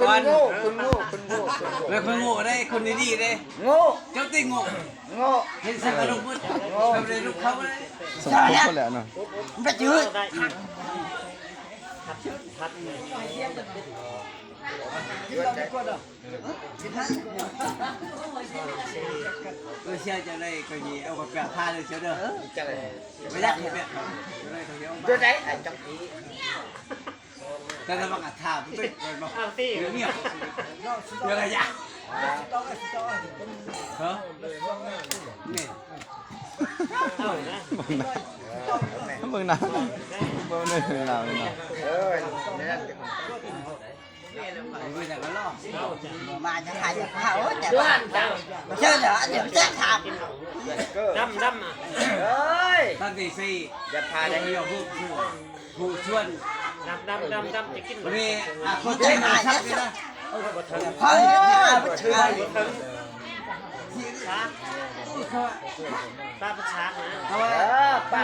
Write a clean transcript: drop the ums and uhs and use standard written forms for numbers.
ก่อน คนโง่แล้วคนโง่ได้คนดีๆได้ โง่ เจ้าติโง่ โง่ เห็นสักกระลุกมืดทำเลยลูกเขาเลย สมคบกันแล้วเนาะ ไม่จืด เชื่อจะได้ก็ยีเอากับแปะผ้าเลยเชื่อเด้อ จังเลย ไม่ยากที่แปะได้เขาเดียว ตัวไหนไอ้จังอี แต่ระวังอัดท่าเพื่อนบอกเนี่ยเรื่องอะไรยะเหรอนี่ มึงนะมึงนี่เราเลยเนาะ นั่น ไม่แต่ก็ล่อ mà chẳng hay được hảo hết chơi nữa điểm chết thảm đâm à เอ้ย ตั้งแต่สี่ อย่าพา ได้ ได้ เยผู้ชวน đâmจะกิน วันนี้คนใจหายชัดเลยนะ เฮ้ยไม่ใช่ ช้าป้าเป็นช้างนะ เอาไว้ ป้า